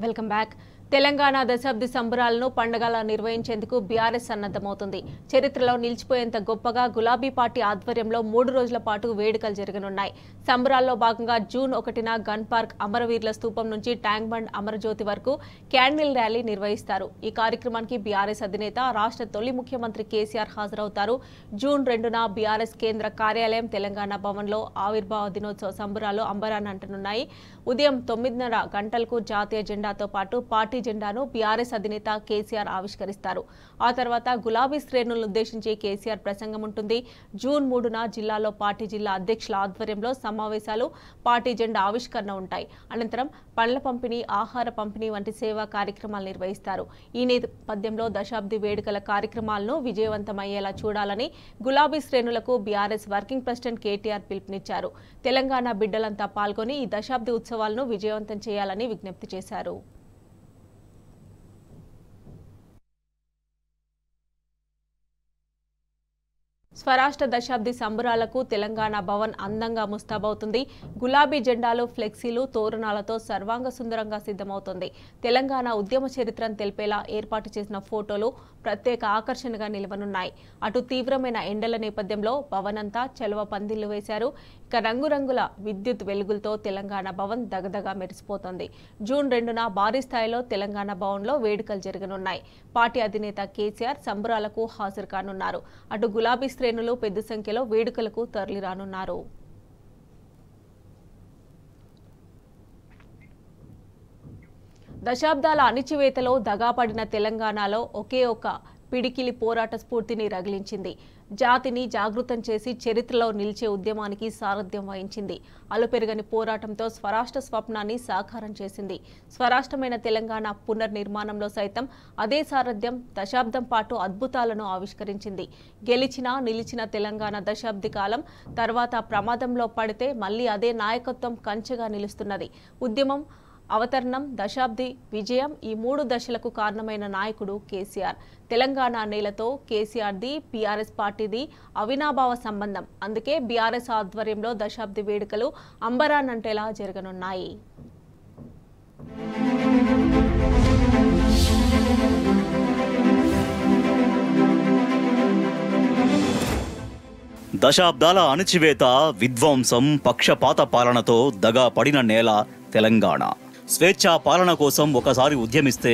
Welcome back. Telangana దశాబ్ది సంబరాలను పండగలా నిర్వహించేందుకు BRS సన్నద్ధమవుతుంది. చరిత్రలో నిలిచిపోయేంత గొప్పగా గులాబీ పార్టీ ఆధ్వర్యంలో 3 రోజుల పాటు వేడుకలు జరగనున్నాయి. సంబరాల్లో భాగంగా జూన్ 1న గన్ పార్క్ అమరవీరుల స్తూపం నుంచి ట్యాంక్ బండ్ అమరజ్యోతి వరకు క్యాండిల్ ర్యాలీ నిర్వహిస్తారు. ఈ కార్యక్రమానికి బీఆర్ఎస్ అధినేత రాష్ట్ర తొలి ముఖ్యమంత్రి కేసీఆర్ హాజరవుతారు. జూన్ 2న బీఆర్ఎస్ కేంద్ర కార్యాలయం తెలంగాణ భవన్లో ఆవిర్భావ దినోత్సవ సంబరాలు అంబరాన్ని అంటనున్నాయి. ఉదయం 9:30 గంటలకు జాతీయ జెండాతో పాటు పార్టీ జెండాను బీఆర్ఎస్ అధినేత కేసీఆర్ ఆవిష్కరిస్తారు. ఆ తర్వాత గులాబీ శ్రేణులను ఉద్దేశించి కేసీఆర్ ప్రసంగం ఉంటుంది. జూన్ 3న జిల్లాలో పార్టీ జిల్లా అధ్యక్షుల ఆధ్వర్యంలో సమావేశాలు, పార్టీ జెండా ఆవిష్కరణ ఉంటాయి. అనంతరం పండ్ల పంపిణీ, ఆహార పంపిణీ వంటి సేవా కార్యక్రమాలు నిర్వహిస్తారు. ఈ నేపథ్యంలో దశాబ్ది వేడుకల కార్యక్రమాలను విజయవంతమయ్యేలా చూడాలని గులాబీ శ్రేణులకు బీఆర్ఎస్ వర్కింగ్ ప్రెసిడెంట్ కేటీఆర్ పిలుపునిచ్చారు. తెలంగాణ బిడ్డలంతా పాల్గొని ఈ దశాబ్ది ఉత్సవాలను విజయవంతం చేయాలని విజ్ఞప్తి చేశారు. స్వరాష్ట్ర దశాబ్ది సంబరాలకు తెలంగాణ భవన్ అందంగా ముస్తాబవుతుంది. గులాబీ జెండాలు, ఫ్లెక్సీలు, తోరణాలతో సర్వాంగ సుందరంగా సిద్ధమవుతుంది. తెలంగాణ ఉద్యమ చరిత్రను తెలిపేలా ఏర్పాటు చేసిన ఫోటోలు ప్రత్యేక ఆకర్షణగా నిలవనున్నాయి. అటు తీవ్రమైన ఎండల నేపథ్యంలో భవన్ అంతా చలువ పందిళ్లు వేశారు. ఇక రంగురంగుల విద్యుత్ వెలుగులతో తెలంగాణ భవన్ దగదగా మెరిసిపోతుంది. జూన్ 2న భారీ స్థాయిలో తెలంగాణ భవన్లో వేడుకలు జరగనున్నాయి. పార్టీ అధినేత కేసీఆర్ సంబరాలకు హాజరు కానున్నారు. అటు గులాబీ శ్రేణులు పెద్ద సంఖ్యలో వేడుకలకు తరలిరానున్నారు. దశాబ్దాల అణిచివేతలో దగాపడిన తెలంగాణలో ఒకే ఒక పిడికిలి పోరాట స్ఫూర్తిని రగిలించింది. జాతిని జాగృతం చేసి చరిత్రలో నిలిచే ఉద్యమానికి సారథ్యం వహించింది. అలుపెరుగని పోరాటంతో స్వరాష్ట్ర స్వప్నాన్ని సాకారం చేసింది. స్వరాష్ట్రమైన తెలంగాణ పునర్నిర్మాణంలో సైతం అదే సారథ్యం దశాబ్దం పాటు అద్భుతాలను ఆవిష్కరించింది. గెలిచినా నిలిచిన తెలంగాణ దశాబ్ది కాలం తర్వాత ప్రమాదంలో పడితే మళ్లీ అదే నాయకత్వం కంచెగా నిలుస్తున్నది. ఉద్యమం, అవతరణం, దశాబ్ది విజయం, ఈ 3 దశలకు కారణమైన నాయకుడు కేసీఆర్. తెలంగాణ నేలతో కేసీఆర్ది, బీఆర్ఎస్ పార్టీది అవినాభావ సంబంధం. అందుకే బీఆర్ఎస్ ఆధ్వర్యంలో దశాబ్ది వేడుకలు అంబరాన్నంటేలా జరగనున్నాయి. దశాబ్దాల అణచివేత, విధ్వంసం, పక్షపాత పాలనతో దగా పడిన నేల తెలంగాణ. స్వేచ్ఛా పాలన కోసం ఒకసారి ఉద్యమిస్తే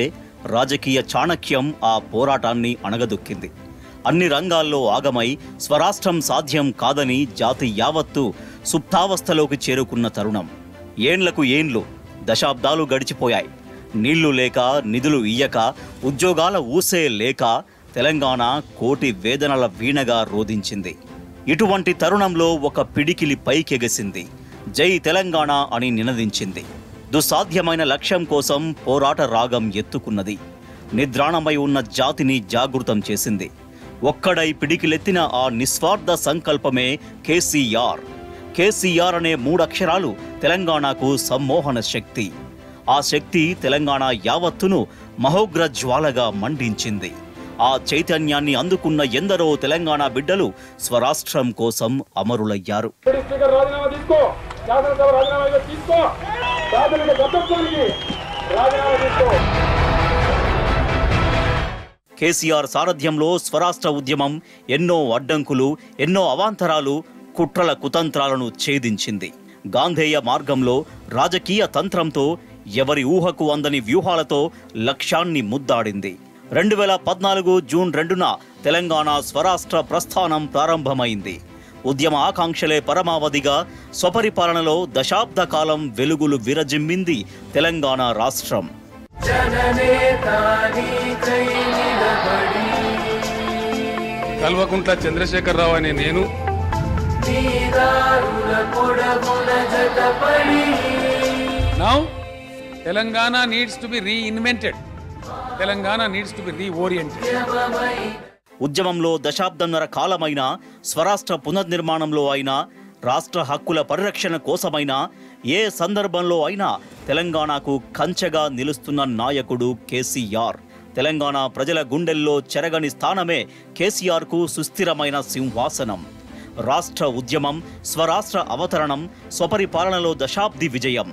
రాజకీయ చాణక్యం ఆ పోరాటాన్ని అణగదొక్కింది. అన్ని రంగాల్లో ఆగమై స్వరాష్ట్రం సాధ్యం కాదని జాతి యావత్తు సుప్తావస్థలోకి చేరుకున్న తరుణం. ఏండ్లకు ఏండ్లు, దశాబ్దాలు గడిచిపోయాయి. నీళ్లు లేక, నిధులు ఇయ్యక, ఉద్యోగాల ఊసే లేక తెలంగాణ కోటి వేదనల వీణగా రోధించింది. ఇటువంటి తరుణంలో ఒక పిడికిలి పైకెగసింది. జై తెలంగాణ అని నినదించింది. దుస్సాధ్యమైన లక్ష్యం కోసం పోరాట రాగం ఎత్తుకున్నది. నిద్రాణమై ఉన్న జాతిని జాగృతం చేసింది. ఒక్కడై పిడికిలెత్తిన ఆ నిస్వార్థ సంకల్పమే కేసీఆర్. కేసీఆర్ అనే 3 అక్షరాలు తెలంగాణకు సమ్మోహన శక్తి. ఆ శక్తి తెలంగాణ యావత్తును మహోగ్ర జ్వాలగా మండించింది. ఆ చైతన్యాన్ని అందుకున్న ఎందరో తెలంగాణ బిడ్డలు స్వరాష్ట్రం కోసం అమరులయ్యారు. కేసీఆర్ సారథ్యంలో స్వరాష్ట్ర ఉద్యమం ఎన్నో అడ్డంకులు, ఎన్నో అవాంతరాలు, కుట్రల కుతంత్రాలను ఛేదించింది. గాంధేయ మార్గంలో రాజకీయ తంత్రంతో, ఎవరి ఊహకు అందని వ్యూహాలతో లక్ష్యాన్ని ముద్దాడింది. 2014 జూన్ 2న తెలంగాణ స్వరాష్ట్ర ప్రస్థానం ప్రారంభమైంది. ఉద్యమ ఆకాంక్షలే పరమావధిగా స్వపరిపాలనలో దశాబ్ద కాలం వెలుగులు విరజిమ్మింది తెలంగాణ రాష్ట్రం. కల్వకుంట్ల చంద్రశేఖరరావు అనే నేను Now Telangana needs to be reinvented. Telangana needs to be reoriented. ఉద్యమంలో దశాబ్దంన్నర కాలమైన, స్వరాష్ట్ర పునర్నిర్మాణంలో అయినా, రాష్ట్ర హక్కుల పరిరక్షణ కోసమైనా, ఏ సందర్భంలో అయినా తెలంగాణకు కంచెగా నిలుస్తున్న నాయకుడు కేసీఆర్. తెలంగాణ ప్రజల గుండెల్లో చెరగని స్థానమే కేసీఆర్కు సుస్థిరమైన సింహాసనం. రాష్ట్ర ఉద్యమం, స్వరాష్ట్ర అవతరణం, స్వపరిపాలనలో దశాబ్ది విజయం,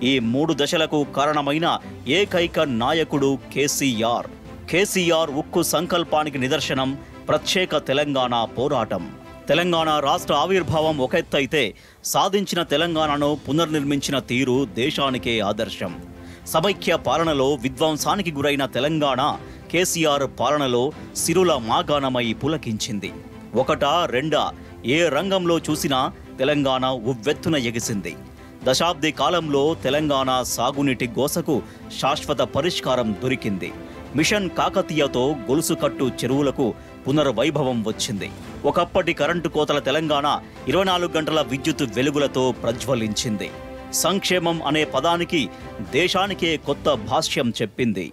ఈ 3 దశలకు కారణమైన ఏకైక నాయకుడు కేసీఆర్. కేసీఆర్ ఉక్కు సంకల్పానికి నిదర్శనం ప్రత్యేక తెలంగాణ పోరాటం. తెలంగాణ రాష్ట్ర ఆవిర్భావం ఒక ఎత్తైతే సాధించిన తెలంగాణను పునర్నిర్మించిన తీరు దేశానికే ఆదర్శం. సమైక్య పాలనలో విధ్వంసానికి గురైన తెలంగాణ కేసీఆర్ పాలనలో సిరుల మాగాణమై పులకించింది. ఒకటా రెండా ఏ రంగంలో చూసినా తెలంగాణ ఉవ్వెత్తున ఎగిసింది. దశాబ్ది కాలంలో తెలంగాణ సాగునీటి గోసకు శాశ్వత పరిష్కారం దొరికింది. మిషన్ కాకతీయతో గొలుసుకట్టు చెరువులకు పునర్వైభవం వచ్చింది. ఒకప్పటి కరెంటు కోతల తెలంగాణ 24 గంటల విద్యుత్ వెలుగులతో ప్రజ్వలించింది. సంక్షేమం అనే పదానికి దేశానికే కొత్త భాష్యం చెప్పింది.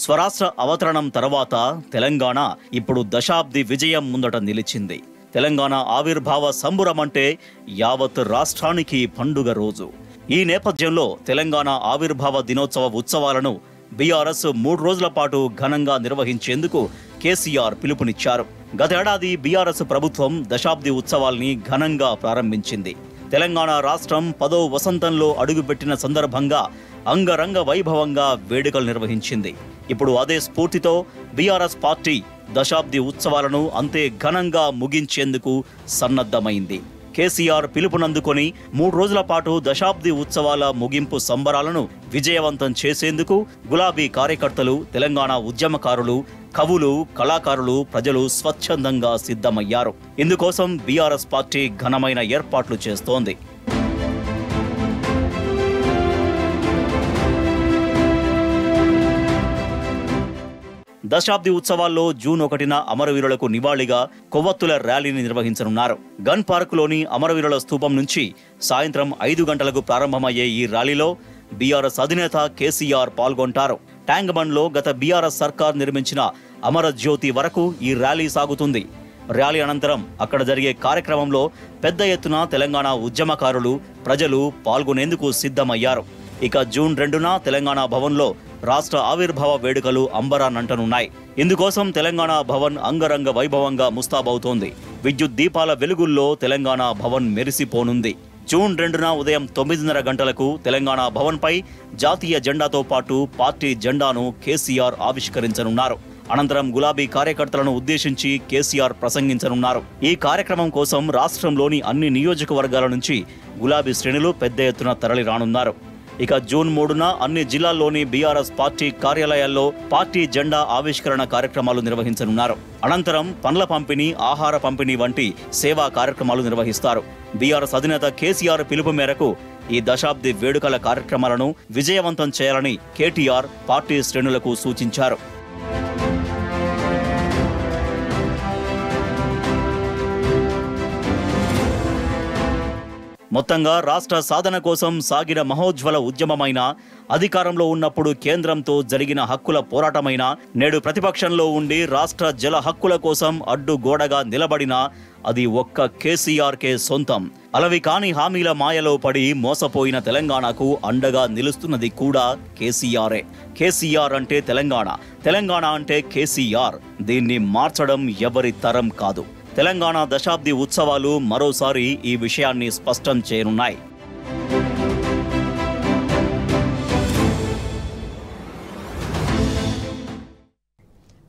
స్వరాష్ట్ర అవతరణం తర్వాత తెలంగాణ ఇప్పుడు దశాబ్ది విజయం ముందట నిలిచింది. తెలంగాణ ఆవిర్భావ సంబురం అంటే యావత్ రాష్ట్రానికి పండుగ రోజు. ఈ నేపథ్యంలో తెలంగాణ ఆవిర్భావ దినోత్సవ ఉత్సవాలను బీఆర్ఎస్ 3 రోజుల పాటు ఘనంగా నిర్వహించేందుకు కేసీఆర్ పిలుపునిచ్చారు. గతేడాది బీఆర్ఎస్ ప్రభుత్వం దశాబ్ది ఉత్సవాల్ని ఘనంగా ప్రారంభించింది. తెలంగాణ రాష్ట్రం 10వ వసంతంలో అడుగుపెట్టిన సందర్భంగా అంగరంగ వైభవంగా వేడుకలు నిర్వహించింది. ఇప్పుడు అదే స్ఫూర్తితో బీఆర్ఎస్ పార్టీ దశాబ్ది ఉత్సవాలను అంతే ఘనంగా ముగించేందుకు సన్నద్ధమైంది. కేసీఆర్ పిలుపునందుకొని 3 రోజుల పాటు దశాబ్ది ఉత్సవాల ముగింపు సంబరాలను విజయవంతం చేసేందుకు గులాబీ కార్యకర్తలు, తెలంగాణ ఉద్యమకారులు, కవులు, కళాకారులు, ప్రజలు స్వచ్ఛందంగా సిద్ధమయ్యారు. ఇందుకోసం బీఆర్ఎస్ పార్టీ ఘనమైన ఏర్పాట్లు చేస్తోంది. దశాబ్ది ఉత్సవాల్లో జూన్ 1న అమరవీరులకు నివాళిగా కొవ్వొత్తుల ర్యాలీని నిర్వహించనున్నారు. గన్ పార్కులోని అమరవీరుల స్తూపం నుంచి సాయంత్రం 5 గంటలకు ప్రారంభమయ్యే ఈ ర్యాలీలో బీఆర్ఎస్ అధినేత కేసీఆర్ పాల్గొంటారు. ట్యాంక్ బండ్లో గత బీఆర్ఎస్ సర్కార్ నిర్మించిన అమర జ్యోతి వరకు ఈ ర్యాలీ సాగుతుంది. ర్యాలీ అనంతరం అక్కడ జరిగే కార్యక్రమంలో పెద్ద ఎత్తున తెలంగాణ ఉద్యమకారులు, ప్రజలు పాల్గొనేందుకు సిద్ధమయ్యారు. ఇక జూన్ 2న తెలంగాణ భవన్లో రాష్ట్ర ఆవిర్భావ వేడుకలు అంబరాన్నంటనున్నాయి. ఇందుకోసం తెలంగాణ భవన్ అంగరంగ వైభవంగా ముస్తాబవుతోంది. విద్యుత్ దీపాల వెలుగుల్లో తెలంగాణ భవన్ మెరిసిపోనుంది. జూన్ 2న ఉదయం 9:30 గంటలకు తెలంగాణ భవన్పై జాతీయ జెండాతో పాటు పార్టీ జెండాను కేసీఆర్ ఆవిష్కరించనున్నారు. అనంతరం గులాబీ కార్యకర్తలను ఉద్దేశించి కేసీఆర్ ప్రసంగించనున్నారు. ఈ కార్యక్రమం కోసం రాష్ట్రంలోని అన్ని నియోజకవర్గాల నుంచి గులాబీ శ్రేణులు పెద్ద ఎత్తున తరలి రానున్నారు. ఇక జూన్ 3న అన్ని జిల్లాల్లోని బీఆర్ఎస్ పార్టీ కార్యాలయాల్లో పార్టీ జెండా ఆవిష్కరణ కార్యక్రమాలు నిర్వహించనున్నారు. అనంతరం పండ్ల పంపిణీ, ఆహార పంపిణీ వంటి సేవా కార్యక్రమాలు నిర్వహిస్తారు. బీఆర్ఎస్ అధినేత కేసీఆర్ పిలుపు మేరకు ఈ దశాబ్ది వేడుకల కార్యక్రమాలను విజయవంతం చేయాలని కేటీఆర్ పార్టీ శ్రేణులకు సూచించారు. మొత్తంగా రాష్ట్ర సాధన కోసం సాగిన మహోజ్వల ఉద్యమమైన, అధికారంలో ఉన్నప్పుడు కేంద్రంతో జరిగిన హక్కుల పోరాటమైన, నేడు ప్రతిపక్షంలో ఉండి రాష్ట్ర జల హక్కుల కోసం అడ్డుగోడగా నిలబడిన అది ఒక్క కేసీఆర్కే సొంతం. అలవి కాని హామీల మాయలో పడి మోసపోయిన తెలంగాణకు అండగా నిలుస్తున్నది కూడా కేసీఆరే. కేసీఆర్ అంటే తెలంగాణ, తెలంగాణ అంటే కేసీఆర్. దీన్ని మార్చడం ఎవరి తరం కాదు. తెలంగాణ దశాబ్ది ఉత్సవాలు మరోసారి ఈ విషయాన్ని స్పష్టం చేయనున్నాయి.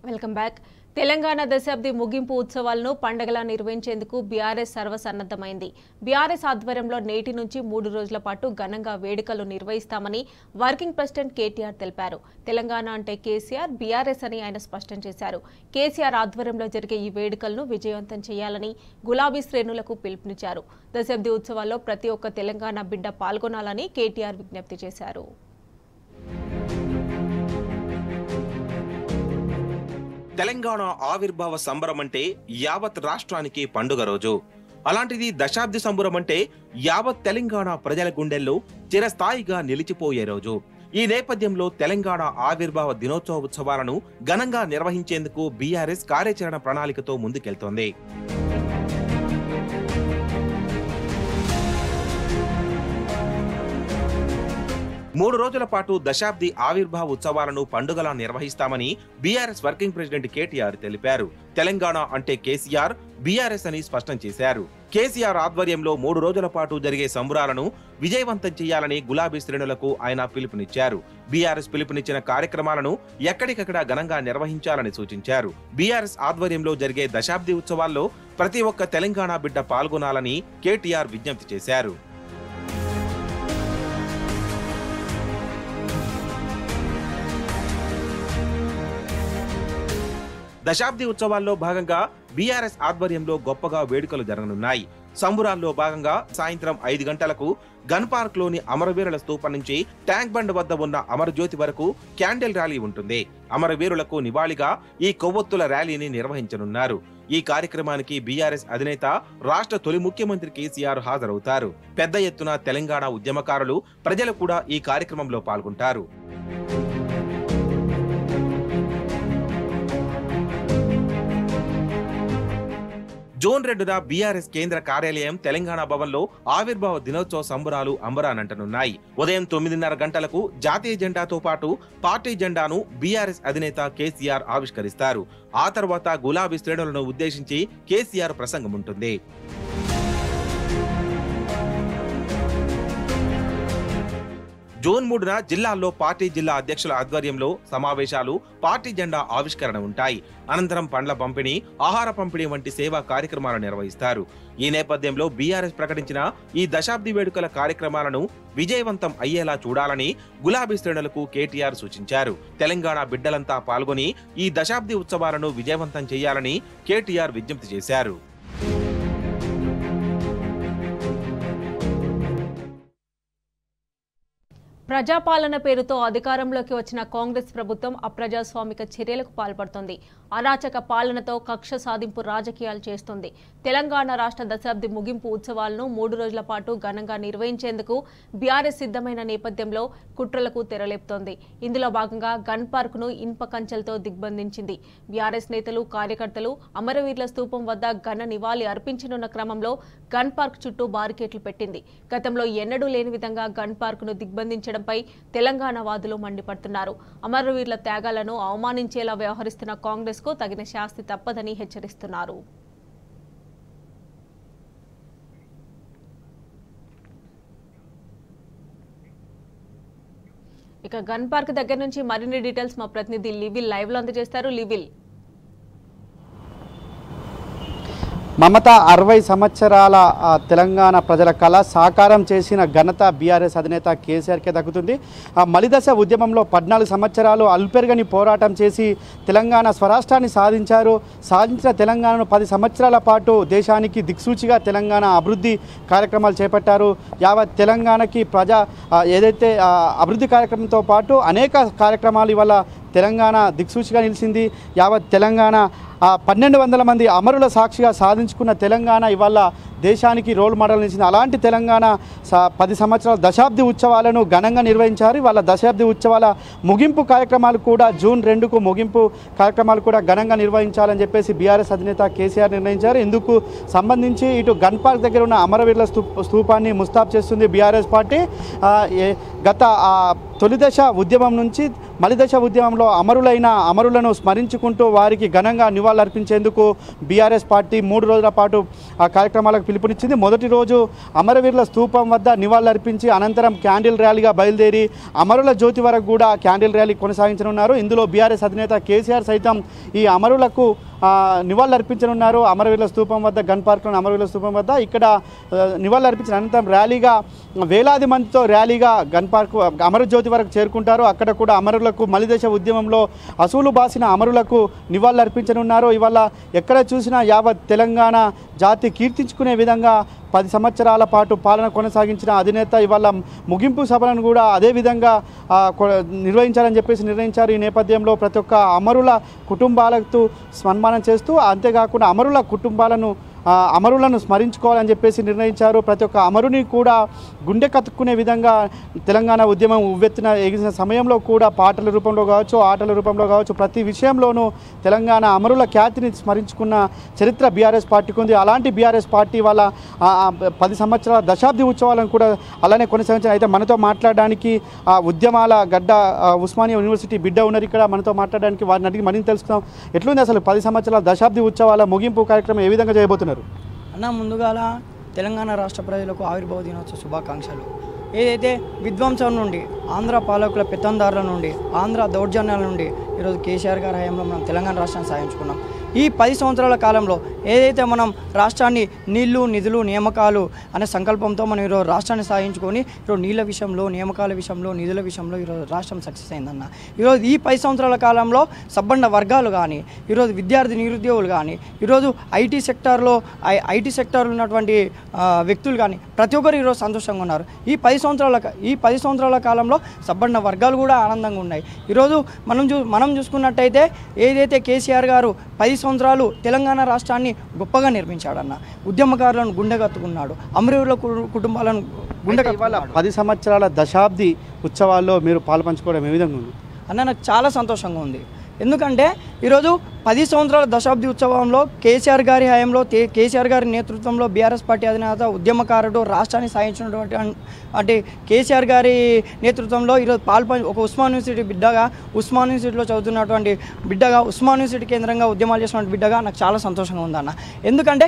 Welcome back. తెలంగాణ దశాబ్ది ముగింపు ఉత్సవాలను పండగలా నిర్వహించేందుకు బీఆర్ఎస్ సర్వసన్నద్ధమైంది. బీఆర్ఎస్ ఆధ్వర్యంలో నేటి నుంచి 3 రోజుల పాటు ఘనంగా వేడుకలు నిర్వహిస్తామని వర్కింగ్ ప్రెసిడెంట్ కేటీఆర్ తెలిపారు. తెలంగాణ అంటే కేసీఆర్, బీఆర్ఎస్ అని ఆయన స్పష్టం చేశారు. కేసీఆర్ ఆధ్వర్యంలో జరిగే ఈ వేడుకలను విజయవంతం చేయాలని గులాబీ శ్రేణులకు పిలుపునిచ్చారు. దశాబ్ది ఉత్సవాల్లో ప్రతి ఒక్క తెలంగాణ బిడ్డ పాల్గొనాలని కేటీఆర్ విజ్ఞప్తి చేశారు. తెలంగాణ ఆవిర్భావ సంబరం అంటే యావత్ రాష్ట్రానికి పండుగ రోజు. అలాంటిది దశాబ్ది సంబరం అంటే యావత్ తెలంగాణ ప్రజల గుండెల్లో చిరస్థాయిగా నిలిచిపోయే రోజు. ఈ నేపథ్యంలో తెలంగాణ ఆవిర్భావ దినోత్సవ ఉత్సవాలను ఘనంగా నిర్వహించేందుకు బీఆర్ఎస్ కార్యాచరణ ప్రణాళికతో ముందుకెళ్తోంది. మూడు రోజుల పాటు దశాబ్ది ఆవిర్భావ ఉత్సవాలను పండుగలా నిర్వహిస్తామని బీఆర్ఎస్ వర్కింగ్ ప్రెసిడెంట్ కేటీఆర్ తెలిపారు. తెలంగాణ అంటే కేసీఆర్, బీఆర్ఎస్ అని స్పష్టం చేశారు. కేసీఆర్ ఆధ్వర్యంలో 3 రోజుల పాటు జరిగే సంబరాలను విజయవంతం చేయాలని గులాబీ శ్రేణులకు ఆయన పిలుపునిచ్చారు. బీఆర్ఎస్ పిలుపునిచ్చిన కార్యక్రమాలను ఎక్కడికక్కడ ఘనంగా నిర్వహించాలని సూచించారు. బీఆర్ఎస్ ఆధ్వర్యంలో జరిగే దశాబ్ది ఉత్సవాల్లో ప్రతి ఒక్క తెలంగాణ బిడ్డ పాల్గొనాలని కేటీఆర్ విజ్ఞప్తి చేశారు. దశాబ్ది ఉత్సవాల్లో భాగంగా బీఆర్ఎస్ ఆధ్వర్యంలో గొప్పగా వేడుకలు జరగనున్నాయి. సంబురాల్లో భాగంగా సాయంత్రం 5 గంటలకు గన్ పార్క్ లోని అమరవీరుల స్తూపం నుంచి ట్యాంక్ బండ్ వద్ద ఉన్న అమరజ్యోతి వరకు క్యాండిల్ ర్యాలీ ఉంటుంది. అమరవీరులకు నివాళిగా ఈ కొవ్వొత్తుల ర్యాలీని నిర్వహించనున్నారు. ఈ కార్యక్రమానికి బీఆర్ఎస్ అధినేత, రాష్ట్ర తొలి ముఖ్యమంత్రి కేసీఆర్ హాజరవుతారు. పెద్ద ఎత్తున తెలంగాణ ఉద్యమకారులు, ప్రజలు కూడా ఈ కార్యక్రమంలో పాల్గొంటారు. జూన్ 2న బీఆర్ఎస్ కేంద్ర కార్యాలయం తెలంగాణ భవన్లో ఆవిర్భావ దినోత్సవ సంబరాలు అంబరానంటనున్నాయి. ఉదయం 9:30 గంటలకు జాతీయ జెండాతో పాటు పార్టీ జెండాను బీఆర్ఎస్ అధినేత కేసీఆర్ ఆవిష్కరిస్తారు. ఆ తర్వాత గులాబీ శ్రేణులను ఉద్దేశించి కేసీఆర్ ప్రసంగం ఉంటుంది. జూన్ 3న జిల్లాల్లో పార్టీ జిల్లా అధ్యక్షుల ఆధ్వర్యంలో సమావేశాలు, పార్టీ జెండా ఆవిష్కరణ ఉంటాయి. అనంతరం పండ్ల పంపిణీ, ఆహార పంపిణీ వంటి సేవా కార్యక్రమాలు నిర్వహిస్తారు. ఈ నేపథ్యంలో బీఆర్ఎస్ ప్రకటించిన ఈ దశాబ్ది వేడుకల కార్యక్రమాలను విజయవంతం అయ్యేలా చూడాలని గులాబీ శ్రేణులకు కేటీఆర్ సూచించారు. తెలంగాణ బిడ్డలంతా పాల్గొని ఈ దశాబ్ది ఉత్సవాలను విజయవంతం చేయాలని కేటీఆర్ విజ్ఞప్తి చేశారు. ప్రజాపాలన పేరుతో అధికారంలోకి వచ్చిన కాంగ్రెస్ ప్రభుత్వం అప్రజాస్వామిక చర్యలకు పాల్పడుతోంది. అరాచక పాలనతో కక్ష సాధింపు రాజకీయాలు చేస్తుంది. తెలంగాణ రాష్ట్ర దశాబ్ది ముగింపు ఉత్సవాలను 3 రోజుల పాటు ఘనంగా నిర్వహించేందుకు బీఆర్ఎస్ సిద్ధమైన నేపథ్యంలో కుట్రలకు తెరలేపుతోంది. ఇందులో భాగంగా గన్ పార్కును ఇనుప కంచెలతో దిగ్బంధించింది. బీఆర్ఎస్ నేతలు, కార్యకర్తలు అమరవీరుల స్తూపం వద్ద ఘన నివాళి అర్పించనున్న క్రమంలో గన్ పార్క్ చుట్టూ బారికేట్లు పెట్టింది. గతంలో ఎన్నడూ లేని విధంగా గన్ పార్కును దిగ్బంధించడంపై తెలంగాణ వాదులు మండిపడుతున్నారు. అమరవీరుల త్యాగాలను అవమానించేలా వ్యవహరిస్తున్న కాంగ్రెస్ కు తగిన శాస్తి తప్పదని హెచ్చరిస్తున్నారు. ఇక గన్ పార్క్ దగ్గర నుంచి మరిన్ని డీటెయిల్స్ మా ప్రతినిధి లివిల్ లైవ్ లో అందజేస్తారు. లివిల్, మమత 60 సంవత్సరాల తెలంగాణ ప్రజల కళ సాకారం చేసిన ఘనత బీఆర్ఎస్ అధినేత కేసీఆర్కే దక్కుతుంది. మలిదశ ఉద్యమంలో 14 సంవత్సరాలు అల్పెరగని పోరాటం చేసి తెలంగాణ స్వరాష్ట్రాన్ని సాధించిన తెలంగాణను 10 సంవత్సరాల పాటు దేశానికి దిక్సూచిగా తెలంగాణ అభివృద్ధి కార్యక్రమాలు చేపట్టారు. యావత్ తెలంగాణకి ఏదైతే అభివృద్ధి కార్యక్రమంతో పాటు అనేక కార్యక్రమాలు ఇవాళ తెలంగాణ దిక్సూచిగా నిలిచింది. యావత్ తెలంగాణ 1200 మంది అమరుల సాక్షిగా సాధించుకున్న తెలంగాణ ఇవాళ దేశానికి రోల్ మోడల్ నిలిచింది. అలాంటి తెలంగాణ 10 సంవత్సరాల దశాబ్ది ఉత్సవాలను ఘనంగా నిర్వహించారు. వాళ్ళ దశాబ్ది ఉత్సవాల ముగింపు కార్యక్రమాలు కూడా జూన్ 2కు ముగింపు కార్యక్రమాలు కూడా ఘనంగా నిర్వహించాలని చెప్పేసి బీఆర్ఎస్ అధినేత కేసీఆర్ నిర్ణయించారు. ఇందుకు సంబంధించి ఇటు గన్ పార్క్ దగ్గర ఉన్న అమరవీరుల స్తూపాన్ని ముస్తాబ్ చేస్తుంది బీఆర్ఎస్ పార్టీ. గత తొలిదశ ఉద్యమం నుంచి మలిదశ ఉద్యమంలో అమరులను స్మరించుకుంటూ వారికి ఘనంగా నివాళులర్పించేందుకు బీఆర్ఎస్ పార్టీ 3 రోజుల పాటు కార్యక్రమాలకు పిలుపునిచ్చింది. మొదటి రోజు అమరవీరుల స్తూపం వద్ద నివాళులర్పించి అనంతరం క్యాండిల్ ర్యాలీగా బయలుదేరి అమరుల జ్యోతి వరకు కూడా క్యాండిల్ ర్యాలీ కొనసాగించనున్నారు. ఇందులో బీఆర్ఎస్ అధినేత కేసీఆర్ సైతం ఈ అమరులకు నివాళులర్పించనున్నారు. అమరవీరుల స్తూపం వద్ద గన్ పార్క్లోని అమరవీరుల స్తూపం వద్ద ఇక్కడ నివాళులర్పించిన అనంతరం ర్యాలీగా వేలాది మందితో ర్యాలీగా గన్ పార్క్ అమరజ్యోతి వరకు చేరుకుంటారు. అక్కడ కూడా అమరులకు మలిదశ ఉద్యమంలో అసూలు బాసిన అమరులకు నివాళులర్పించనున్నారు. ఇవాళ ఎక్కడ చూసినా యావత్ తెలంగాణ జాతి కీర్తించుకునే విధంగా 10 సంవత్సరాల పాటు పాలన కొనసాగించిన అధినేత ఇవాళ ముగింపు సభలను కూడా అదేవిధంగా నిర్వహించాలని చెప్పేసి నిర్ణయించారు. ఈ నేపథ్యంలో ప్రతి ఒక్క అమరుల కుటుంబాలకు సన్మానం చేస్తూ, అంతేకాకుండా అమరుల కుటుంబాలను అమరులను స్మరించుకోవాలని చెప్పేసి నిర్ణయించారు. ప్రతి ఒక్క అమరుని కూడా గుండె కత్తుకునే విధంగా తెలంగాణ ఉద్యమం ఉవ్వెత్తున ఎగిసిన సమయంలో కూడా పాటల రూపంలో కావచ్చు, ఆటల రూపంలో కావచ్చు, ప్రతి విషయంలోనూ తెలంగాణ అమరుల ఖ్యాతిని స్మరించుకున్న చరిత్ర బీఆర్ఎస్ పార్టీకి ఉంది. అలాంటి బీఆర్ఎస్ పార్టీ వాళ్ళ 10 సంవత్సరాల దశాబ్ది ఉత్సవాలను కూడా అలానే కొనసాగించారు. అయితే మనతో మాట్లాడడానికి ఉద్యమాల గడ్డ ఉస్మానియా యూనివర్సిటీ బిడ్డ ఉన్నారు ఇక్కడ. మనతో మాట్లాడడానికి వారిని అడిగి మరింత తెలుసుకుందాం. ఎట్లుంది అసలు 10 సంవత్సరాల దశాబ్ది ఉత్సవాల ముగింపు కార్యక్రమం ఏ విధంగా చేయబోతున్నారు? అన్న, ముందుగాల తెలంగాణ రాష్ట్ర ప్రజలకు ఆవిర్భావ దినోత్సవ శుభాకాంక్షలు. ఏదైతే విధ్వంసం నుండి, ఆంధ్ర పాలకుల పెత్తందారుల నుండి, ఆంధ్ర దౌర్జన్యాల నుండి ఈరోజు కేసీఆర్ గారి హయాంలో మనం తెలంగాణ రాష్ట్రాన్ని సాధించుకున్నాం. ఈ 10 సంవత్సరాల కాలంలో ఏదైతే మనం రాష్ట్రాన్ని నీళ్లు, నిధులు, నియామకాలు అనే సంకల్పంతో మనం ఈరోజు రాష్ట్రాన్ని సాధించుకొని ఈరోజు నీళ్ళ విషయంలో, నియామకాల విషయంలో, నిధుల విషయంలో ఈరోజు రాష్ట్రం సక్సెస్ అయిందన్న. ఈరోజు ఈ 10 సంవత్సరాల కాలంలో సబ్బండ వర్గాలు కానీ, ఈరోజు విద్యార్థి నిరుద్యోగులు కానీ, ఈరోజు ఐటీ సెక్టార్లో ఉన్నటువంటి వ్యక్తులు కానీ ప్రతి ఒక్కరు ఈరోజు సంతోషంగా ఉన్నారు. ఈ 10 సంవత్సరాల కాలంలో సబ్బండ వర్గాలు కూడా ఆనందంగా ఉన్నాయి. ఈరోజు మనం చూసుకున్నట్టయితే ఏదైతే కేసీఆర్ గారు 10 సంవత్సరాలు తెలంగాణ రాష్ట్రాన్ని గొప్పగా నిర్మించాడన్న. ఉద్యమకారులను గుండెగత్తుకున్నాడు, అమరవీరుల కుటుంబాలను గుండెగత్తుకున్నాడు. 10 సంవత్సరాల దశాబ్ది ఉత్సవాల్లో మీరు పాల్పంచుకోవడం ఏ విధంగా ఉంది అన్న? నాకు చాలా సంతోషంగా ఉంది. ఎందుకంటే ఈరోజు 10 సంవత్సరాల దశాబ్ది ఉత్సవంలో కేసీఆర్ గారి హయాంలో, కేసీఆర్ గారి నేతృత్వంలో బీఆర్ఎస్ పార్టీ అధినేత, ఉద్యమకారుడు, రాష్ట్రాన్ని సాధించినటువంటి అంటే కేసీఆర్ గారి నేతృత్వంలో ఈరోజు ఒక ఉస్మాన్ యూనివర్సిటీ బిడ్డగా, ఉస్మాన్ యూనివర్సిటీలో చదువుతున్నటువంటి బిడ్డగా, ఉస్మాన్ యూనివర్సిటీ కేంద్రంగా ఉద్యమాలు చేసినటువంటి బిడ్డగా నాకు చాలా సంతోషంగా ఉందన్న. ఎందుకంటే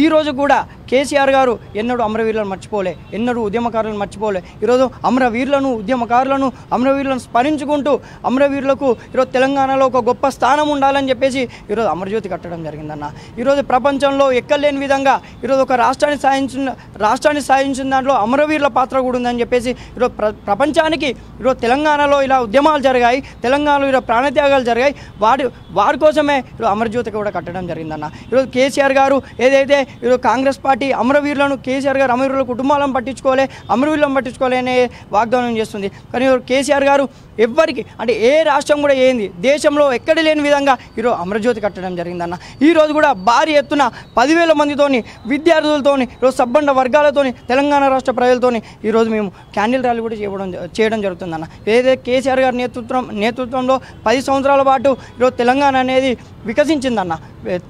ఈరోజు కూడా కేసీఆర్ గారు ఎన్నడూ అమరవీరులను మర్చిపోలే, ఎన్నడూ ఉద్యమకారులను మర్చిపోలే. ఈరోజు అమరవీరులను, ఉద్యమకారులను, అమరవీరులను స్మరించుకుంటూ అమరవీరులకు ఈరోజు తెలంగాణలో ఒక గొప్ప స్థానం ఉండాలని చెప్పేసి ఈరోజు అమరజ్యోతి కట్టడం జరిగిందన్న. ఈరోజు ప్రపంచంలో ఎక్కలేని విధంగా ఈరోజు ఒక రాష్ట్రాన్ని సాధించిన దాంట్లో అమరవీరుల పాత్ర కూడా ఉందని చెప్పేసి ఈరోజు ప్రపంచానికి ఈరోజు తెలంగాణలో ఇలా ఉద్యమాలు జరిగాయి, తెలంగాణలో ఈరోజు ప్రాణత్యాగాలు జరిగాయి. వారి కోసమే ఈరోజు అమరజ్యోతి కూడా కట్టడం జరిగిందన్న. ఈరోజు కేసీఆర్ గారు ఏదైతే ఈరోజు కాంగ్రెస్ పార్టీ అమరవీరులను, కేసీఆర్ గారు అమరవీరుల కుటుంబాలను అమరవీరులను పట్టించుకోలే అనే వాగ్దానం చేస్తుంది. కానీ కేసీఆర్ గారు ఎవ్వరికి అంటే ఏ రాష్ట్రం కూడా ఏంది దేశంలో ఎక్కడ లేని విధంగా ఈరోజు అమరజ్యోతి కట్టడం జరిగిందన్న. ఈరోజు కూడా భారీ ఎత్తున 10,000 మందితోని, విద్యార్థులతోని, ఈరోజు సబ్బండ వర్గాలతోని, తెలంగాణ రాష్ట్ర ప్రజలతోని ఈరోజు మేము క్యాండిల్ ర్యాలీ కూడా చేయడం జరుగుతుందన్న. ఏదైతే కేసీఆర్ గారి నేతృత్వంలో 10 సంవత్సరాల పాటు ఈరోజు తెలంగాణ అనేది వికసించిందన్న.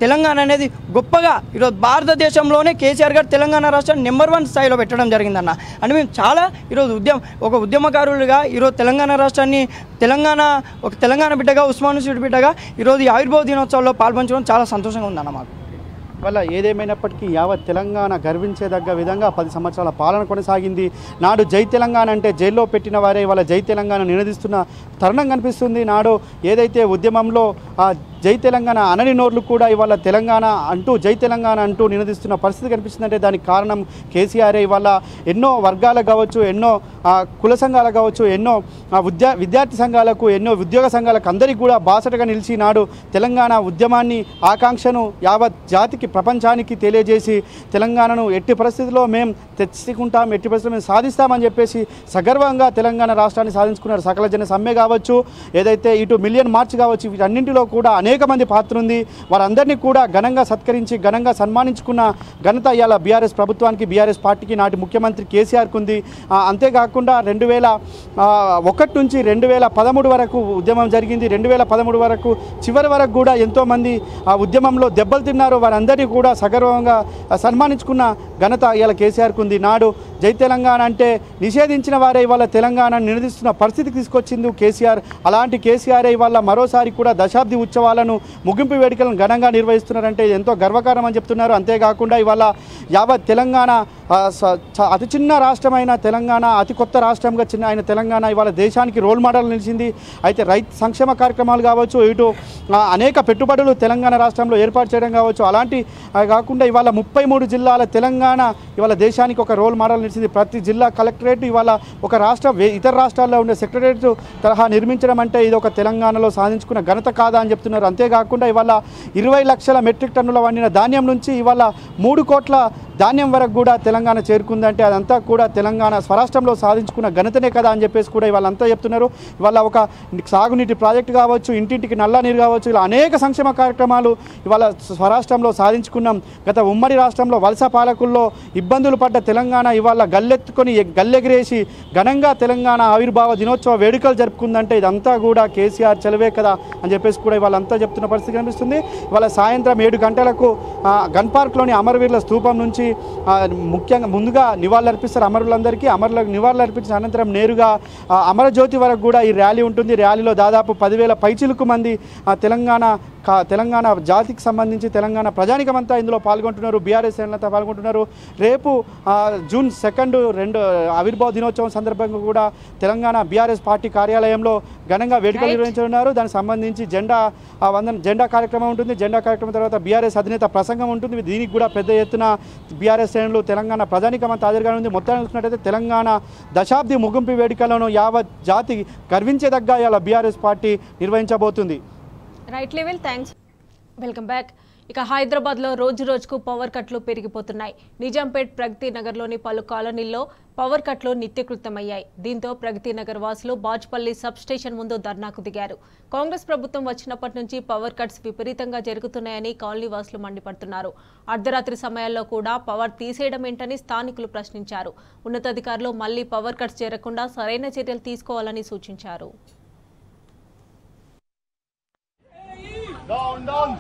తెలంగాణ అనేది గొప్పగా ఈరోజు భారతదేశంలోనే కేసీఆర్ గారు తెలంగాణ రాష్ట్రాన్ని నెంబర్ 1 స్థాయిలో పెట్టడం జరిగిందన్న. అంటే మేము చాలా ఈరోజు ఒక ఉద్యమకారులుగా ఈరోజు తెలంగాణ రాష్ట్రాన్ని, తెలంగాణ బిడ్డగా, ఉస్మాన్ యూనివర్సిటీ బిడ్డగా ఈరోజు ఈ ఆవిర్భావ దినోత్సవంలో పాల్పంచడం చాలా సంతోషంగా ఉందన్న మాకు. వల్ల ఏదేమైనప్పటికీ యావత్ తెలంగాణ గర్వించేదగ్గ విధంగా 10 సంవత్సరాల పాలన కొనసాగింది. నాడు జై తెలంగాణ అంటే జైల్లో పెట్టిన వారే వాళ్ళ జై తెలంగాణ నినదిస్తున్న తరుణం కనిపిస్తుంది. నాడు ఏదైతే ఉద్యమంలో జై తెలంగాణ అనని నోర్లు కూడా ఇవాళ తెలంగాణ అంటూ, జై తెలంగాణ అంటూ నినదిస్తున్న పరిస్థితి కనిపిస్తుందంటే దానికి కారణం కేసీఆర్. ఇవాళ ఎన్నో వర్గాలకు కావచ్చు, ఎన్నో కుల సంఘాలకు కావచ్చు, ఎన్నో విద్యార్థి సంఘాలకు, ఎన్నో ఉద్యోగ సంఘాలకు అందరికీ కూడా బాసటగా నిలిచి నాడు తెలంగాణ ఉద్యమాన్ని, ఆకాంక్షను యావత్ జాతికి, ప్రపంచానికి తెలియజేసి తెలంగాణను ఎట్టి పరిస్థితుల్లో మేము తెచ్చుకుంటాం, ఎట్టి పరిస్థితుల్లో మేము సాధిస్తామని చెప్పేసి సగర్వంగా తెలంగాణ రాష్ట్రాన్ని సాధించుకున్నారు. సకల జన సమ్మె కావచ్చు, ఏదైతే ఇటు మిలియన్ మార్చ్ కావచ్చు, వీటన్నింటిలో కూడా అనేక మంది పాత్ర ఉంది. వారందరినీ కూడా ఘనంగా సత్కరించి, ఘనంగా సన్మానించుకున్న ఘనత ఇవాళ బీఆర్ఎస్ ప్రభుత్వానికి, బీఆర్ఎస్ పార్టీకి, నాటి ముఖ్యమంత్రి కేసీఆర్కు ఉంది. అంతేకాకుండా 2001 నుంచి 2013 వరకు ఉద్యమం జరిగింది. 2013 వరకు చివరి వరకు కూడా ఎంతోమంది ఆ ఉద్యమంలో దెబ్బలు తిన్నారు. వారందరినీ కూడా సగర్వంగా సన్మానించుకున్న ఘనత ఇవాళ కేసీఆర్కు ఉంది. నాడు జై తెలంగాణ అంటే నిషేధించిన వారే ఇవాళ తెలంగాణను నినదిస్తున్న పరిస్థితికి తీసుకొచ్చింది కేసీఆర్. అలాంటి కేసీఆర్ ఇవాళ మరోసారి కూడా దశాబ్ది ఉత్సవాలను, ముగింపు వేడుకలను ఘనంగా నిర్వహిస్తున్నారంటే ఎంతో గర్వకారణం అని చెప్తున్నారు. అంతేకాకుండా ఇవాళ యావత్ తెలంగాణ అతి చిన్న రాష్ట్రమైన తెలంగాణ, అతి కొత్త రాష్ట్రంగా అయిన తెలంగాణ ఇవాళ దేశానికి రోల్ మోడల్ నిలిచింది. అయితే రైతు సంక్షేమ కార్యక్రమాలు కావచ్చు, ఇటు అనేక పెట్టుబడులు తెలంగాణ రాష్ట్రంలో ఏర్పాటు చేయడం కావచ్చు, అలాంటి కాకుండా ఇవాళ 33 జిల్లాల తెలంగాణ తెలంగాణ ఇవాళ దేశానికి ఒక రోల్ మోడల్ నిలిచింది. ప్రతి జిల్లా కలెక్టరేట్ ఇవాళ ఒక ఇతర రాష్ట్రాల్లో ఉండే సెక్రటరేట్ తరహా నిర్మించడం అంటే ఇది ఒక తెలంగాణలో సాధించుకున్న ఘనత కాదా అని చెప్తున్నారు. అంతేకాకుండా ఇవాళ 20 లక్షల మెట్రిక్ టన్నుల వండిన ధాన్యం నుంచి ఇవాళ 3 కోట్ల ధాన్యం వరకు కూడా తెలంగాణ చేరుకుందంటే అదంతా కూడా తెలంగాణ స్వరాష్ట్రంలో సాధించుకున్న ఘనతనే కదా అని చెప్పేసి కూడా ఇవాళ అంతా చెప్తున్నారు. ఇవాళ ఒక సాగునీటి ప్రాజెక్టు కావచ్చు, ఇంటింటికి నల్ల నీరు కావచ్చు, ఇలా అనేక సంక్షేమ కార్యక్రమాలు ఇవాళ స్వరాష్ట్రంలో సాధించుకున్నాం. గత ఉమ్మడి రాష్ట్రంలో వలస పాలకుల్లో ఇబ్బందులు పడ్డ తెలంగాణ ఇవాళ గల్లెగిరేసి ఘనంగా తెలంగాణ ఆవిర్భావ దినోత్సవ వేడుకలు జరుపుకుందంటే ఇదంతా కూడా కేసీఆర్ చెలవే కదా అని చెప్పేసి కూడా ఇవాళ అంతా చెప్తున్న పరిస్థితి కనిపిస్తుంది. ఇవాళ సాయంత్రం 7 గంటలకు గన్ పార్క్లోని అమరవీరుల స్తూపం నుంచి ముఖ్యంగా ముందుగా నివాళులర్పిస్తారు అమరులందరికీ. అమరులకు నివాళులర్పించిన అనంతరం నేరుగా అమరజ్యోతి వరకు కూడా ఈ ర్యాలీ ఉంటుంది. ర్యాలీలో దాదాపు 10,000 పైచిలుకు మంది తెలంగాణ జాతికి సంబంధించి తెలంగాణ ప్రజానికమంతా ఇందులో పాల్గొంటున్నారు. బీఆర్ఎస్ అంతా పాల్గొంటున్నారు. రేపు జూన్ 2 ఆవిర్భావ దినోత్సవం సందర్భంగా కూడా తెలంగాణ బీఆర్ఎస్ పార్టీ కార్యాలయంలో ఘనంగా వేడుకలు నిర్వహించనున్నారు. దానికి సంబంధించి జెండా కార్యక్రమం ఉంటుంది. జెండా కార్యక్రమం తర్వాత బీఆర్ఎస్ అధినేత ప్రసంగం ఉంటుంది. దీనికి కూడా పెద్ద ఎత్తున బీఆర్ఎస్ శ్రేణులు తెలంగాణ ప్రజానికమంతా హాజరుగా ఉంది. మొత్తాన్ని చూసినట్టయితే తెలంగాణ దశాబ్ది ముగింపు వేడుకలను యావత్ జాతి గర్వించేదగ్గ ఇలా బీఆర్ఎస్ పార్టీ నిర్వహించబోతుంది. Right level thanks. Welcome back. ఇక హైదరాబాద్లో రోజుకు పవర్ కట్లు పెరిగిపోతున్నాయి. నిజాంపేట్ ప్రగతి నగర్లోని పలు కాలనీల్లో పవర్ కట్లు నిత్యకృతమయ్యాయి. దీంతో ప్రగతి నగర్ వాసులు బాజ్పల్లి సబ్ స్టేషన్ ముందు ధర్నాకు దిగారు. కాంగ్రెస్ ప్రభుత్వం వచ్చినప్పటి నుంచి పవర్ కట్స్ విపరీతంగా జరుగుతున్నాయని కాలనీ వాసులు మండిపడుతున్నారు. అర్ధరాత్రి సమయాల్లో కూడా పవర్ తీసేయడం ఏంటని స్థానికులు ప్రశ్నించారు. ఉన్నతాధికారులు మళ్లీ పవర్ కట్స్ జరగకుండా సరైన చర్యలు తీసుకోవాలని సూచించారు. Down, down.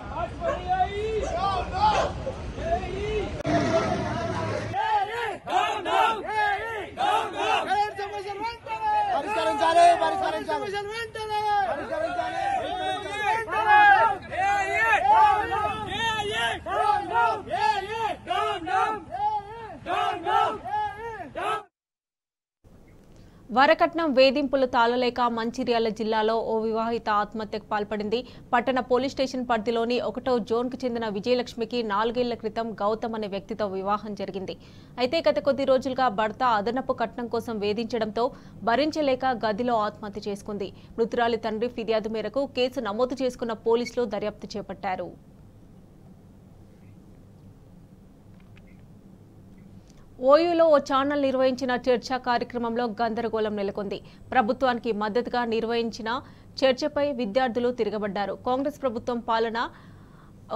వరకట్నం వేధింపులు తాళలేక మంచిర్యాల జిల్లాలో ఓ వివాహిత ఆత్మహత్యకు పాల్పడింది. పట్టణ పోలీస్ స్టేషన్ పరిధిలోని 1వ జోన్కు చెందిన విజయలక్ష్మికి 4 ఏళ్ల క్రితం గౌతమ్ అనే వ్యక్తితో వివాహం జరిగింది. అయితే గత కొద్ది రోజులుగా భర్త అదనపు కట్నం కోసం వేధించడంతో భరించలేక గదిలో ఆత్మహత్య చేసుకుంది. మృతురాలి తండ్రి ఫిర్యాదు మేరకు కేసు నమోదు చేసుకున్న పోలీసులు దర్యాప్తు చేపట్టారు. ఓయూలో ఓ ఛానల్ నిర్వహించిన చర్చా కార్యక్రమంలో గందరగోళం నెలకొంది. ప్రభుత్వానికి మద్దతుగా నిర్వహించిన చర్చపై విద్యార్థులు తిరగబడ్డారు. కాంగ్రెస్ ప్రభుత్వం పాలన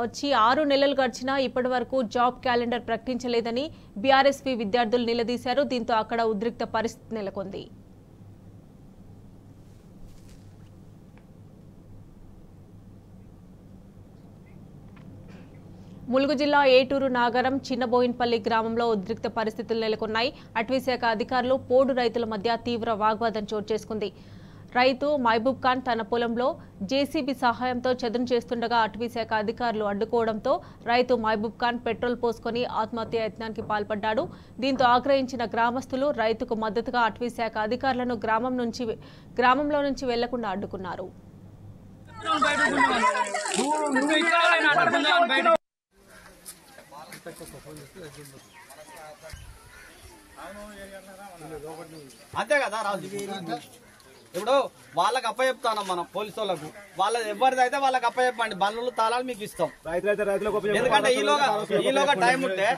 వచ్చి 6 నెలలు గడిచినా ఇప్పటి వరకు జాబ్ క్యాలెండర్ ప్రకటించలేదని బీఆర్ఎస్పీ విద్యార్థులు నిలదీశారు. దీంతో అక్కడ ఉద్రిక్త పరిస్థితి నెలకొంది. ములుగు జిల్లా ఏటూరు నాగరం చిన్నబోయిన్పల్లి గ్రామంలో ఉద్రిక్త పరిస్థితులు నెలకొన్నాయి. అటవీశాఖ అధికారులు పోడు రైతుల మధ్య తీవ్ర వాగ్వాదం చోటు చేసుకుంది. రైతు మహబూబ్ ఖాన్ తన పొలంలో జేసీబీ సహాయంతో చదును చేస్తుండగా అటవీశాఖ అధికారులు అడ్డుకోవడంతో రైతు మహబూబ్ ఖాన్ పెట్రోల్ పోసుకొని ఆత్మహత్య యత్నానికి పాల్పడ్డాడు. దీంతో ఆగ్రహించిన గ్రామస్తులు రైతుకు మద్దతుగా అటవీశాఖ అధికారులను గ్రామంలో నుంచి వెళ్లకుండా అడ్డుకున్నారు. అంతే కదా రాజు. ఇప్పుడు వాళ్ళకి అప్పచెప్తాను మనం పోలీసు వాళ్ళకు. వాళ్ళది ఎవరిది అయితే వాళ్ళకి అప్పచెప్పండి. బండ్లు తాళాలు మీకు ఇస్తాం. ఎందుకంటే ఈలోగా టైం ఉంటే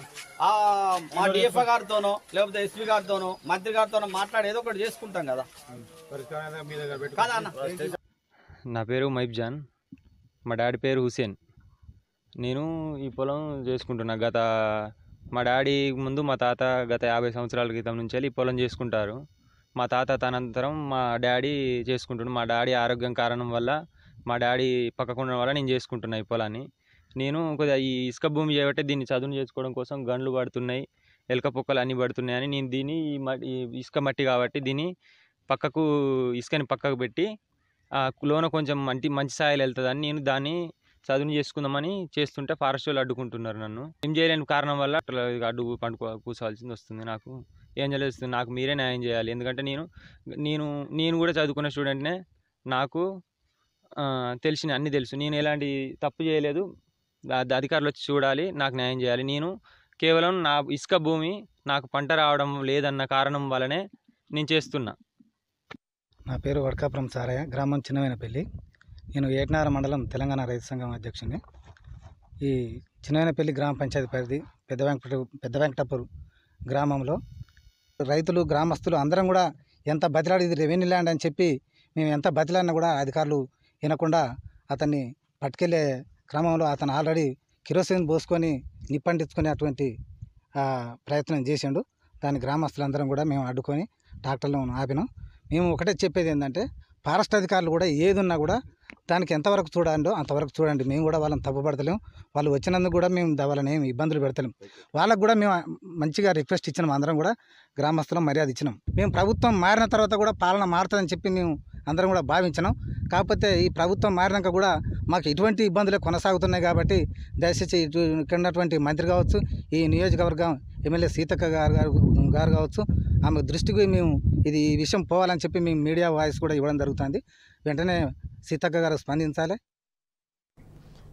మా డిఎఫ్ఓ గారితోనో లేకపోతే ఎస్పీ గారితోనో మంత్రి గారితోనో మాట్లాడి ఏదో ఒకటి చేసుకుంటాం కదా. నా పేరు మైబ్ జాన్, మా డాడీ పేరు హుసేన్. నేను ఈ పొలం చేసుకుంటున్నా. మా డాడీ ముందు మా తాత గత 50 సంవత్సరాల క్రితం నుంచి ఈ పొలం చేసుకుంటారు. మా తాత తనంతరం మా డాడీ చేసుకుంటున్నాడు. మా డాడీ ఆరోగ్యం కారణం వల్ల మా డాడీ పక్కకుండా వల్ల నేను చేసుకుంటున్నా ఈ పొలాన్ని. నేను కొద్దిగా ఈ ఇసుక భూమి చేయబట్టి దీన్ని చదును చేసుకోవడం కోసం గండ్లు పడుతున్నాయి, ఎలక పొక్కలు అన్నీ పడుతున్నాయని నేను దీన్ని ఈ ఇసుక మట్టి కాబట్టి దీన్ని ఇసుకని పక్కకు పెట్టి లోన కొంచెం మంచి సాయిల్ వెళ్తుందని నేను దాన్ని చదును చేసుకుందామని చేస్తుంటే ఫారెస్ట్ వాళ్ళు అడ్డుకుంటున్నారు. నన్ను ఏం చేయలేని కారణం వల్ల అడ్డు కూర్చోవాల్సింది వస్తుంది. నాకు ఏం చేయలేదు. నాకు మీరే న్యాయం చేయాలి. ఎందుకంటే నేను కూడా చదువుకున్న స్టూడెంట్నే. నాకు అన్నీ తెలుసు. నేను ఎలాంటి తప్పు చేయలేదు. అధికారులు వచ్చి చూడాలి, నాకు న్యాయం చేయాలి. నేను కేవలం నా ఇసుక భూమి నాకు పంట రావడం లేదన్న కారణం వల్లనే నేను చేస్తున్నా. నా పేరు వడకాపురం సారయ్య, గ్రామం చిన్నవేనపల్లి. నేను ఏటనార మండలం తెలంగాణ రైతు సంఘం అధ్యక్షుడిని. ఈ చిన్నవేనపల్లి గ్రామ పంచాయతీ పరిధి పెద్ద వెంకటాపూర్ గ్రామంలో రైతులు గ్రామస్తులు అందరం కూడా ఎంత బతిలాడి ఇది రెవెన్యూ ల్యాండ్ అని చెప్పి మేము ఎంత బతిలాడినా కూడా అధికారులు వినకుండా అతన్ని పట్టుకెళ్ళే క్రమంలో అతను ఆల్రెడీ కిరోసిన్ పోసుకొని నిప్పండించుకునే అటువంటి ప్రయత్నం చేసిండు. దాని గ్రామస్తులందరం కూడా మేము అడ్డుకొని ట్రాక్టర్లను ఆపినాం. మేము ఒకటే చెప్పేది ఏంటంటే ఫారెస్ట్ అధికారులు కూడా ఏదున్నా కూడా దానికి ఎంతవరకు చూడాలో అంతవరకు చూడండి. మేము కూడా వాళ్ళని తప్పుపడతలేము. వాళ్ళు వచ్చినందుకు కూడా మేము వాళ్ళని ఏమి ఇబ్బందులు పెడతలేము. వాళ్ళకు కూడా మేము మంచిగా రిక్వెస్ట్ ఇచ్చినాం. అందరం కూడా గ్రామస్తులం మర్యాద ఇచ్చినాం. మేము ప్రభుత్వం మారిన తర్వాత కూడా పాలన మారుతుందని చెప్పి మేము అందరం కూడా భావించినాం. కాకపోతే ఈ ప్రభుత్వం మారినాక కూడా మాకు ఇటువంటి ఇబ్బందులే కొనసాగుతున్నాయి. కాబట్టి దయచేసి ఇక్కడ ఉన్నటువంటి మంత్రి కావచ్చు, ఈ నియోజకవర్గం ఎమ్మెల్యే సీతక్క గారు కావచ్చు, ఆమె దృష్టికి మేము ఈ విషయం పోవాలని చెప్పి మేము మీడియా వాయిస్ కూడా ఇవ్వడం జరుగుతుంది. వెంటనే సీతక్క గారు స్పందించాలి.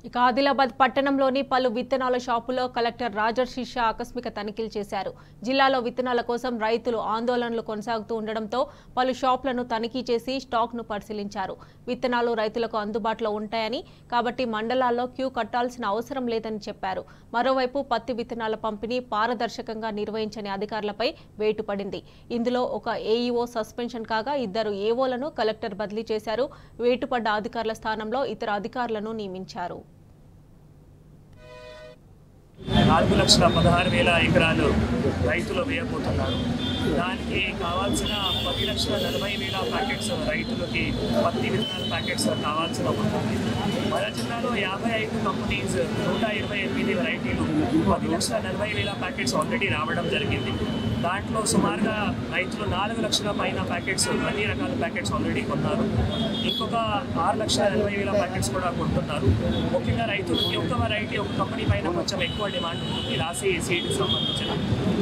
ఇక ఆదిలాబాద్ పట్టణంలోని పలు విత్తనాల షాపులో కలెక్టర్ రాజర్షిష ఆకస్మిక తనిఖీలు చేశారు. జిల్లాలో విత్తనాల కోసం రైతులు ఆందోళనలు కొనసాగుతూ ఉండడంతో పలు షాపులను తనిఖీ చేసి స్టాక్ను పరిశీలించారు. విత్తనాలు రైతులకు అందుబాటులో ఉంటాయని, కాబట్టి మండలాల్లో క్యూ కట్టాల్సిన అవసరం లేదని చెప్పారు. మరోవైపు పత్తి విత్తనాల పంపిణీ పారదర్శకంగా నిర్వహించని అధికారులపై వేటు పడింది. ఇందులో ఒక ఏఈఓ సస్పెన్షన్ కాగా 2 ఏఓలను కలెక్టర్ బదిలీ చేశారు. వేటుపడ్డ అధికారుల స్థానంలో ఇతర అధికారులను నియమించారు. 4,16,000 ఎకరాలు రైతులు వేయబోతున్నారు. దానికి కావాల్సిన 10,40,000 ప్యాకెట్స్ రైతులకి పత్తి విత్తనాల ప్యాకెట్స్ కావాల్సిన ఉంటుంది. మన జిల్లాలో 55 కంపెనీస్ 128 వెరైటీలు 10,40,000 ప్యాకెట్స్ ఆల్రెడీ రావడం జరిగింది. దాంట్లో సుమారుగా రైతులు 4 లక్షల పైన ప్యాకెట్స్ అన్ని రకాల ప్యాకెట్స్ ఆల్రెడీ కొన్నారు. ఇంకొక 6,40,000 ప్యాకెట్స్ కూడా కొంటున్నారు. ముఖ్యంగా రైతులు ఒక్క వెరైటీ ఒక కంపెనీ పైన కొంచెం ఎక్కువ డిమాండ్ ఉంటుంది, రాసి సీడ్కి సంబంధించిన.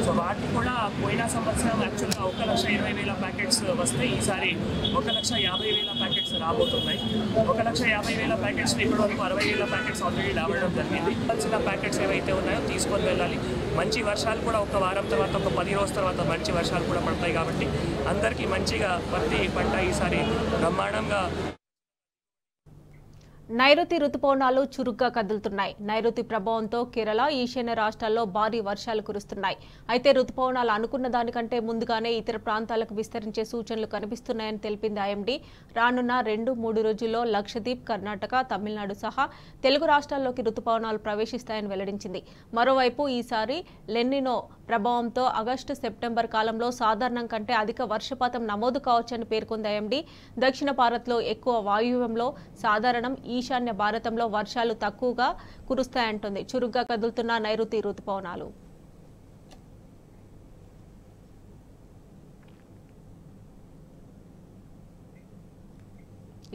సో వాటికి కూడా పోయిన సంవత్సరం యాక్చువల్గా 1,20,000 ప్యాకెట్స్ వస్తే ఈసారి 1,50,000 ప్యాకెట్స్ రాబోతున్నాయి. 1,50,000 ప్యాకెట్స్ ఇప్పటి వరకు 60,000 ప్యాకెట్స్ ఆల్రెడీ రావడం జరిగింది. వచ్చిన ప్యాకెట్స్ ఏవైతే ఉన్నాయో తీసుకొని వెళ్ళాలి. మంచి వర్షాలు కూడా ఒక వారం తర్వాత, ఒక 10 రోజుల తర్వాత మంచి వర్షాలు కూడా పడతాయి. కాబట్టి అందరికీ మంచిగా పత్తి పంట ఈసారి బ్రహ్మాండంగా. నైరుతి రుతుపవనాలు చురుగ్గా కదులుతున్నాయి. నైరుతి ప్రభావంతో కేరళ, ఈశాన్య రాష్ట్రాల్లో భారీ వర్షాలు కురుస్తున్నాయి. అయితే రుతుపవనాలు అనుకున్న దానికంటే ముందుగానే ఇతర ప్రాంతాలకు విస్తరించే సూచనలు కనిపిస్తున్నాయని తెలిపింది ఐఎండీ. రానున్న 2-3 రోజుల్లో లక్షద్వీప్, కర్ణాటక, తమిళనాడు సహా తెలుగు రాష్ట్రాల్లోకి రుతుపవనాలు ప్రవేశిస్తాయని వెల్లడించింది. మరోవైపు ఈసారి లెనినో ప్రభావంతో ఆగస్టు, సెప్టెంబర్ కాలంలో సాధారణం కంటే అధిక వర్షపాతం నమోదు కావచ్చని పేర్కొంది ఐఎండీ. దక్షిణ భారత్లో ఎక్కువ వాయువ్యంలో సాధారణం, ఈశాన్య భారతంలో వర్షాలు తక్కువగా కురుస్తాయంటుంది. చురుగ్గా కదులుతున్న నైరుతి రుతుపవనాలు.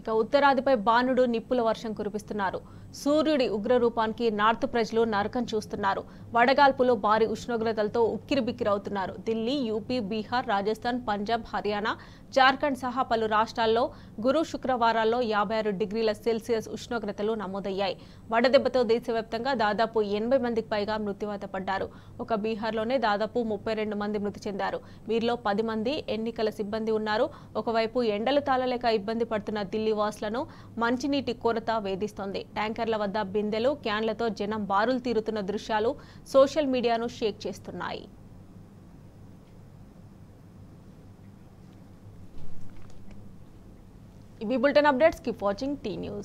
ఇక ఉత్తరాదిపై బాణుడు నిప్పుల వర్షం కురిపిస్తున్నారు. సూర్యుడి ఉగ్రరూపానికి నార్త్ ప్రజలు నరకం చూస్తున్నారు. వడగాల్పులో భారీ ఉష్ణోగ్రతలతో ఉక్కిరిబిక్కిరవుతున్నారు. ఢిల్లీ, యూపీ, బీహార్, రాజస్థాన్, పంజాబ్, హర్యానా, జార్ఖండ్ సహా పలు రాష్ట్రాల్లో గురు, శుక్రవారాల్లో 56 డిగ్రీల సెల్సియస్ ఉష్ణోగ్రతలు నమోదయ్యాయి. వడదెబ్బతో దేశవ్యాప్తంగా దాదాపు 80 మందికి పైగా మృత్యువాత పడ్డారు. ఒక బీహార్లోనే దాదాపు 32 మంది మృతి చెందారు. వీరిలో 10 మంది ఎన్నికల సిబ్బంది ఉన్నారు. ఒకవైపు ఎండలు తాళలేక ఇబ్బంది పడుతున్న ఢిల్లీ వాసులను మంచినీటి కొరత వేధిస్తోంది. ట్యాంకర్ల వద్ద బిందెలు, క్యాన్లతో జనం బారులు తీరుతున్న దృశ్యాలు సోషల్ మీడియాను షేక్ చేస్తున్నాయి. ఇవి bulletin updates. Keep watching tea news.